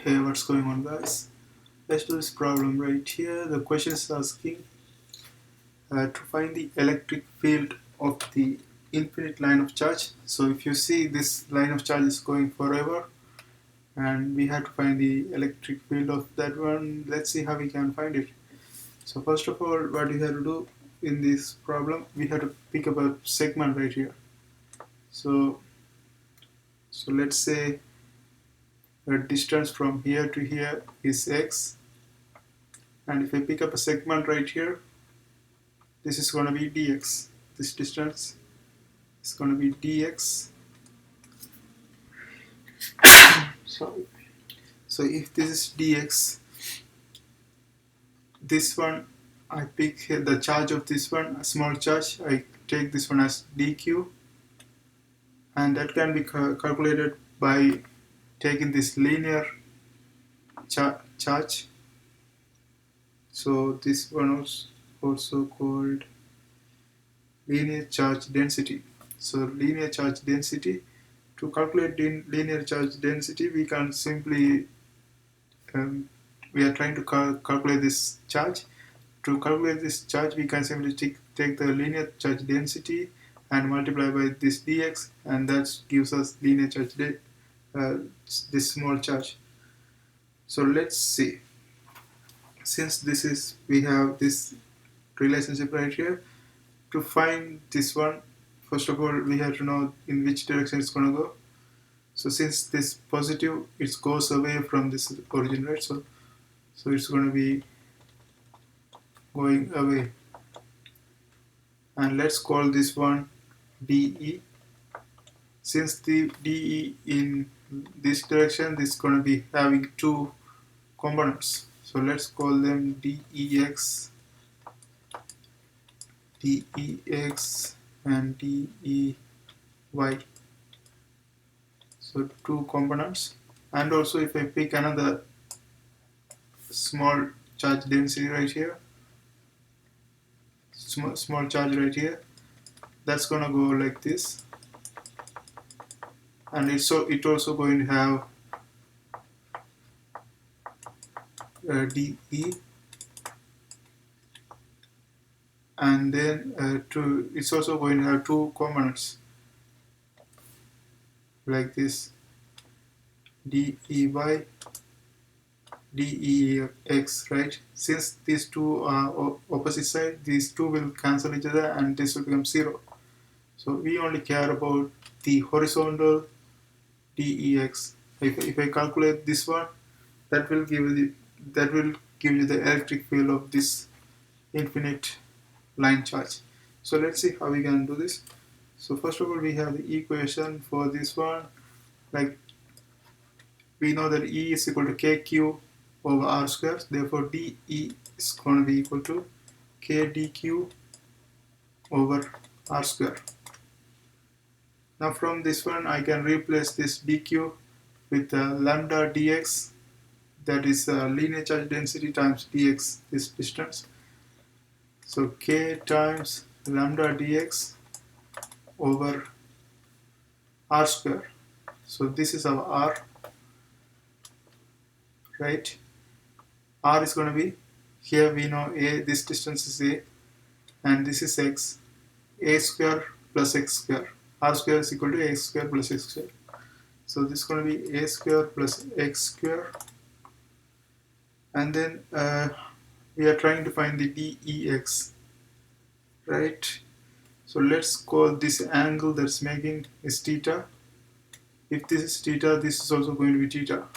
Hey, what's going on, guys? Let's do this problem right here. The question is asking to find the electric field of the infinite line of charge. So if you see, this line of charge is going forever and we have to find the electric field of that one. Let's see how we can find it. So first of all, what we have to do in this problem, we have to pick up a segment right here. So let's say the distance from here to here is x, and if I pick up a segment right here, this is going to be dx. This distance is going to be dx. So if this is dx, this one I pick the charge of this one, a small charge, I take this one as dq, and that can be calculated by taking this linear charge. So this one is also called linear charge density. So linear charge density, to calculate linear charge density, we can simply we are trying to calculate this charge. To calculate this charge, we can simply take the linear charge density and multiply by this dx, and that gives us linear charge this small charge. So let's see. Since we have this relationship right here, to find this one, first of all we have to know in which direction it's going to go. So since this positive, it goes away from this origin, right? So it's going to be going away, and let's call this one dE. Since the dE in this direction, this is going to be having two components, so let's call them dEx and dEy. So two components. And also if I pick another small charge density right here, small charge right here, that's gonna go like this, and it also going to have dE, and then it's also going to have two components like this, dEy, dEx, right? Since these two are opposite side, these two will cancel each other and this will become 0. So we only care about the horizontal dEx. If I calculate this one, that will give you the electric field of this infinite line charge. So let's see how we can do this. So first of all, we have the equation for this one. Like, we know that E is equal to kq over r square. Therefore, dE is going to be equal to k dq over r square. Now from this one, I can replace this dq with lambda dx, that is linear charge density times dx, this distance. So k times lambda dx over r square. So this is our r, right? R is going to be, here we know a, this distance is a, and this is x, a square plus x square. R square is equal to a square plus x square. So this is going to be a square plus x square, and then we are trying to find the dEx, right? So let's call this angle that's making is theta. If this is theta, this is also going to be theta.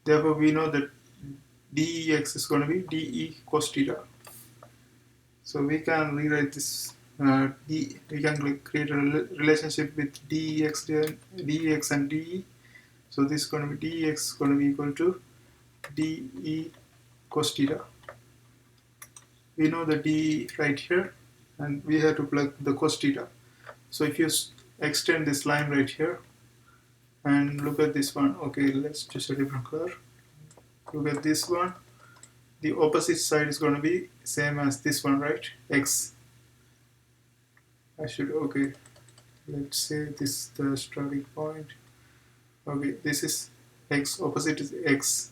Therefore, we know that dEx is going to be dE cos theta. So we can rewrite this. We can create a relationship with dEx and dE. So this is going to be dEx is going to be equal to dE cos theta. We know the dE right here, and we have to plug the cos theta. So if you extend this line right here and look at this one, okay, let's choose a different color. Look at this one. The opposite side is going to be same as this one, right? X. Let's say this is the starting point. Okay, this is x, opposite is x.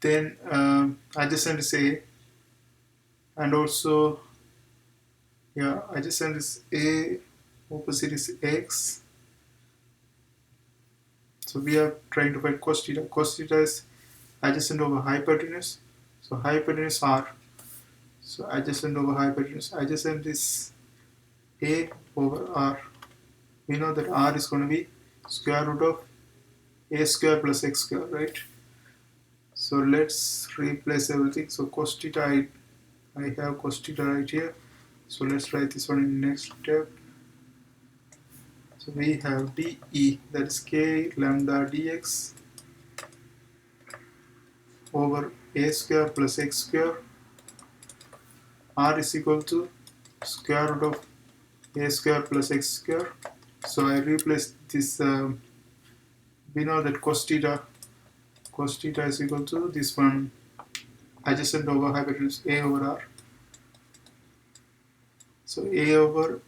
Then adjacent is a, and also adjacent is a, opposite is x. So we are trying to find cos theta. Cos theta is adjacent over hypotenuse. So hypotenuse r. So adjacent over hypotenuse. Adjacent is a over r. We know that r is going to be square root of a square plus x square, right? So let's replace everything. So cos theta, I have cos theta right here. So let's write this one in the next step. So we have dE, that is k lambda dx over a square plus x square. R is equal to square root of a square plus x square. So I replace this. We know that cos theta is equal to this one, adjacent over hypotenuse, a over r. So a over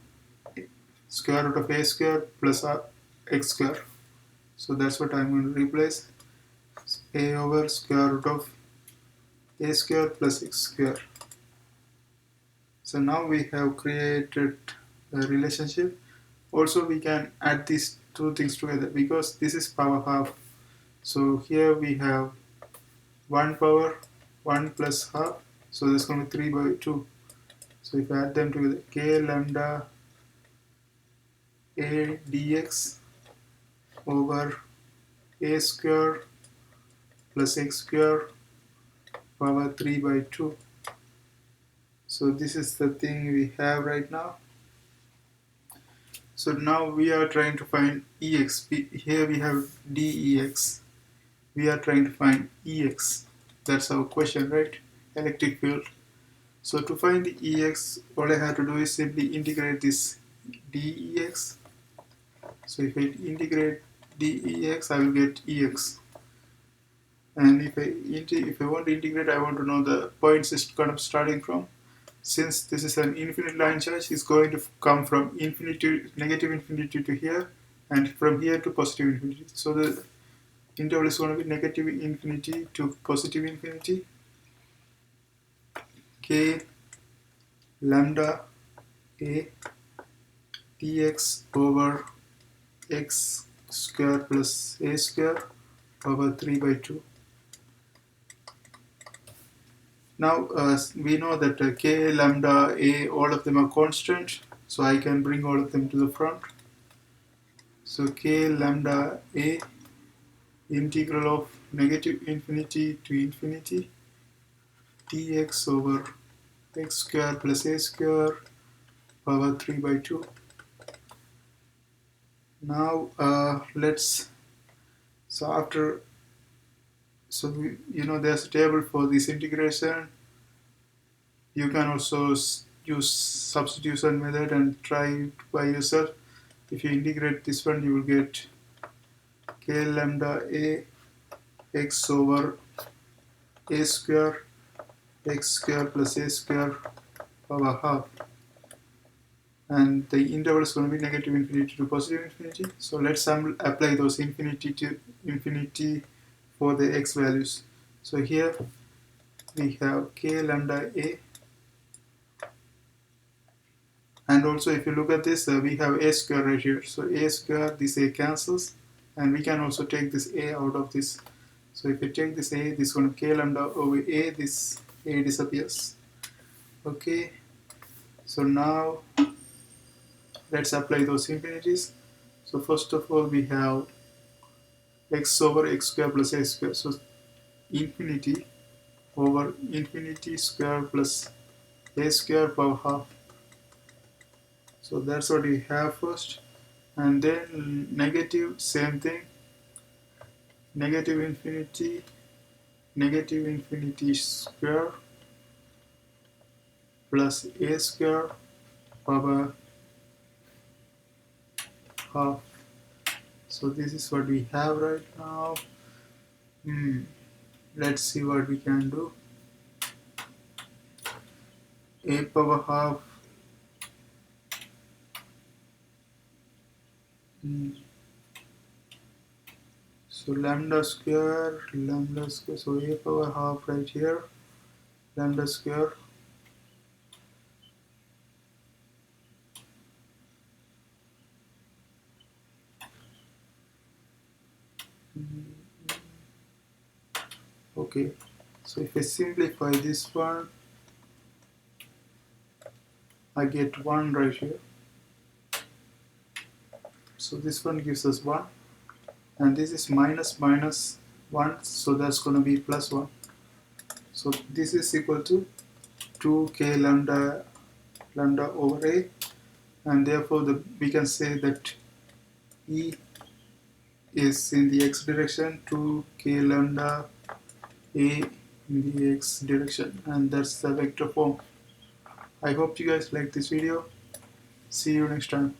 square root of a square plus r x square. So that's what I'm going to replace. A over square root of a square plus x square. So now we have created a relationship. Also we can add these two things together because this is power half. So here we have 1 power 1 plus half. So that's going to be 3 by 2. So if I add them together, k lambda a dx over a square plus x square power 3 by 2. So this is the thing we have right now. So now we are trying to find Ex. Here we have dEx. We are trying to find Ex. That's our question, right? Electric field. So to find the Ex, all I have to do is simply integrate this dEx. So if I integrate dEx, I will get Ex. And if I want to integrate, I want to know the points it's kind of starting from. Since this is an infinite line charge, it's going to come from infinity, negative infinity to here, and from here to positive infinity. So the interval is going to be negative infinity to positive infinity. K lambda a dx over x square plus a square over 3 by 2. Now we know that k lambda a, all of them are constant, so I can bring all of them to the front. So k lambda a integral of negative infinity to infinity dx over x square plus a square power 3 by 2. Now there's a table for this integration. You can also use substitution method and try it by yourself. If you integrate this one, you will get k lambda a x over a square x square plus a square power half, and the interval is going to be negative infinity to positive infinity. So let's apply those infinity to infinity for the x values. So here we have k lambda a, and also if you look at this, we have a square right here. So a square, this a cancels, and we can also take this a out of this. So if you take this a, this one k lambda over a, this a disappears. Okay, so now let's apply those infinities. So first of all, we have x over x square plus a square. So infinity over infinity square plus a square power half. So that's what we have first. And then negative, same thing. Negative infinity square plus a square power half. So this is what we have right now. Let's see what we can do. A power half So lambda square, so a power half right here, lambda square okay. So if I simplify this one, I get 1 right here. So this one gives us 1, and this is minus minus 1, so that's going to be plus 1. So this is equal to 2k lambda over a, and therefore we can say that E is in the x direction, 2k lambda a in the x direction, and that's the vector form. I hope you guys like this video. See you next time.